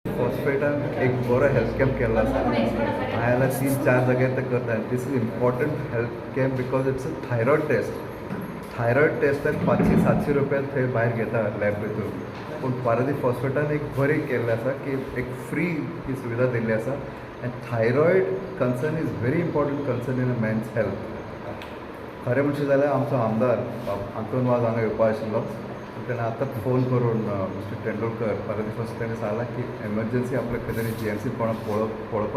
Hospital एक बरो health camp केल्लो आसा हांवें 3-4 जाग्यार ते करता this is important health camp because it's a thyroid टेस्टाक 500-700 रुपया थंय भायर घेता लॅब भितर पूण पारादीप हॉस्पिटल एक बरी केल्लें आसा की एक फ्री ही सुविधा दिल्ली आसा आनी thyroid concern is very important concern in a man's health. खरें म्हणचें जाल्यार आमचो आमदार अंतोन वाज हांगा येवपा आशिल्लो ताणें आतां फोन करून मिस्टर तेंडुलकर पारादीप हॉस्पिटलांत सांगलां की एमर्जन्सी आपल्या खंय तरी जीएमसी पळोवपाक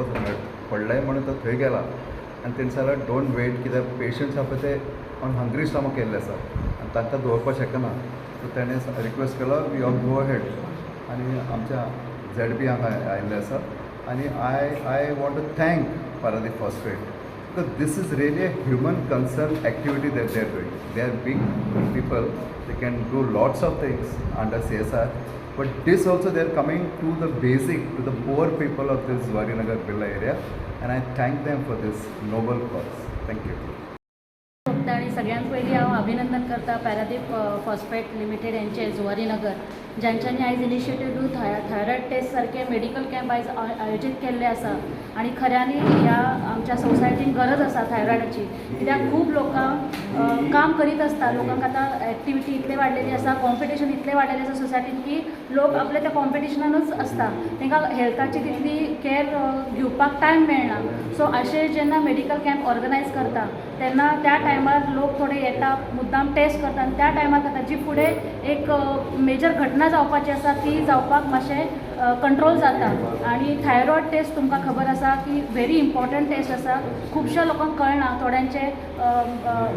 पडलें म्हणून तो थंय गेला आनी तेणें सांगलां डोंट वेट कित्याक पेशंट्स आसा पळय ते ऑन हंग्री स्टमक केल्ले आसा आनी तांकां दवरपाक शकना सो ताणें रिक्वेस्ट केलो वी ऑल गो अहेड आनी आमच्या ZB हांगा आयिल्ले आसा आनी I want to thank Paradip hospital. Because this is really a human concern activity that they are doing. They are big people, they can do lots of things under CSR, but this also they are coming to the basic, to the poor people of this Zuarinagar Birla area, and I thank them for this noble cause. Thank you. आणि सगळ्यांत पयलीं हांव अभिनंदन करता Paradip phosphate limited यांचे जुवारीनगर ज्यांच्यांनी आयज initiative घेवन thyroid taste सारखे मेडिकल कॅम्प आयज आयोजीत केल्ले आसा आनी खऱ्यांनी ह्या आमच्या सोसायटीन गरज आसा थायरॉयडाची कित्याक खूब लोकां काम करीत आसता लोकांक आतां एक्टिविटी इतले वाडलेली आसा कॉम्पिटिशन इतलें वाडलेलें आसा सोसायटीन की लोक आपले त्या कॉम्पिटिशनानूच आसता तांकां हेल्थाची तितली कॅर घेवपाक टायम मेळना सो अशें जेन्ना मेडिकल कॅम्प ऑर्गनायज करता तेन्ना त्या टायमार लोक थोडे येता मुद्दाम टेस्ट करता आनी त्या टायमार जाता जी फुडें एक मेजर घटना जावपाची आसा ती जावपाक मातशें कंट्रोल जाता आनी थायरॉयड टेस्ट तुमकां खबर आसा की व्हेरी इम्पॉर्टंट टेस्ट आसा खुबश्या लोकांक कळना थोड्यांचे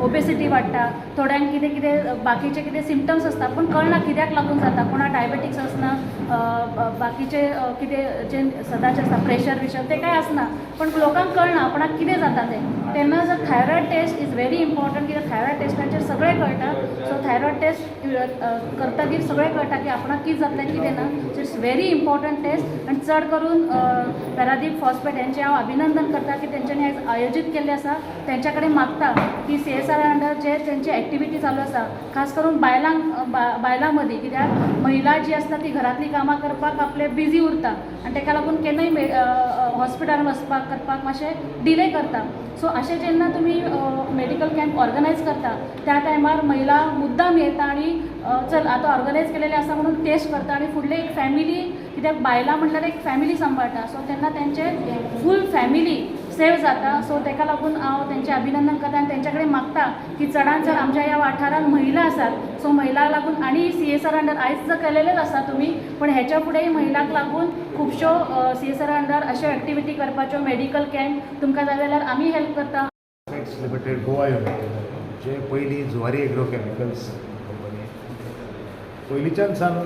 ओबेसिटी वाडटा थोड्यांक कितें कितें बाकीचे कितें सिम्पटम्स आसता पूण कळना कित्याक लागून जाता कोणा डायबेटिक्स आसना बाकीचे कितें जे सदांचे आसता प्रेशर विशर ते कांय आसना पण लोकांक कळना आपणाक कितें जाता तें तेन्ना जर thyroid test is very important कित्याक थायरॉयड टेस्टाचेर सगळें कळटा सो थायरॉयड टेस्ट करतकीर सगळें कळटा की आपणाक कितें जातलें कितें ना so it's very important test आनी चड करून पॅरादीप फॉस्फेट यांचें हांव अभिनंदन करता की तेंच्यांनी आयज आयोजीत केल्लें आसा तेंच्या कडेन मागता की CSR अंडर जे तेंची एक्टिविटी चालू आसा खास करून बायलां मदीं कित्याक महिला जी आसता ती घरांतलीं कामां करपाक आपले बिजी उरता आनी ताका लागून केन्नाय हॉस्पिटलान वचपाक करपाक मातशें डिले करता सो अशें जेन्ना तुमी मेडिकल कॅम्प ऑर्गनायज करता त्या टायमार महिला मुद्दाम येता आनी चल आतां ऑर्गनायज केलेलें आसा म्हणून टेस्ट करता आनी फुडले एक फॅमिली कित्याक बायलां म्हटल्यार एक फॅमिली सांबाळटा सो तेन्ना तेंचे फूल फॅमिली सेव जाता सो ताका लागून हांव तेंचें अभिनंदन करता आनी तेंच्या कडेन मागता की चडांत चड आमच्या ह्या वाठारांत महिला आसात सो महिलांक लागून आनी CSR अंडर आयज तर केलेलेच आसा तुमी पण हेच्या फुडेंय महिलांक लागून खुबश्यो CSR अंडर अश्यो एक्टिविटी करपाच्यो मेडिकल कॅम्प तुमकां जाय जाल्यार आमी हेल्प करता. लिमिटेड गोवा युनायटेड जे पयलीं जुवारी एग्रो कॅमिकल्स कंपनी पयलींच्यान सान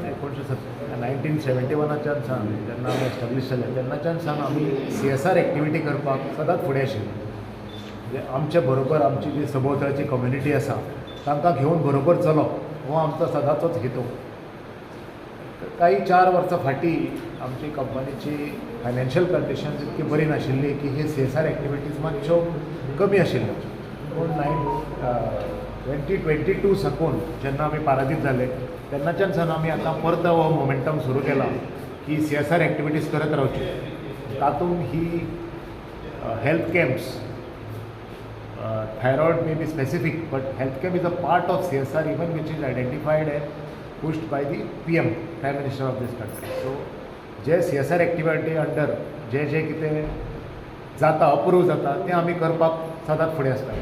1971च्यान सान जेन्ना आमी एस्टाब्लीश जाले तेन्नाच्यान सान आमी CSR एक्टिविटी करपाक सदांच फुडें आशिल्ले म्हणजे आमचे बरोबर आमची जी सभोवताळची कम्युनिटी आसा तांकां घेवन बरोबर चलप हो आमचो सदांचोच हेतू. काही 4 वर्सां फाटीं आमची कंपनीची फायनान्शियल कंडिशन्स इतकी बरी नाशिल्ली की हे CSR एक्टिविटीज मातश्यो कमी आशिल्ल्यो पूण 2022 साकून जेन्ना आमी पारादीप जाले तेन्नाच्यान सान आमी आतां परत हो मोमेंटम सुरू केला की CSR एक्टिविटीज करत रावच्यो तातूंत ही health camps thyroid may be specific but health camp is a part of CSR even which is identified and pushed by the PM, Prime Minister of this country. So, जे CSR activity under जे कितें जाता approve जाता तें आमी करपाक सदांच फुडें आसता.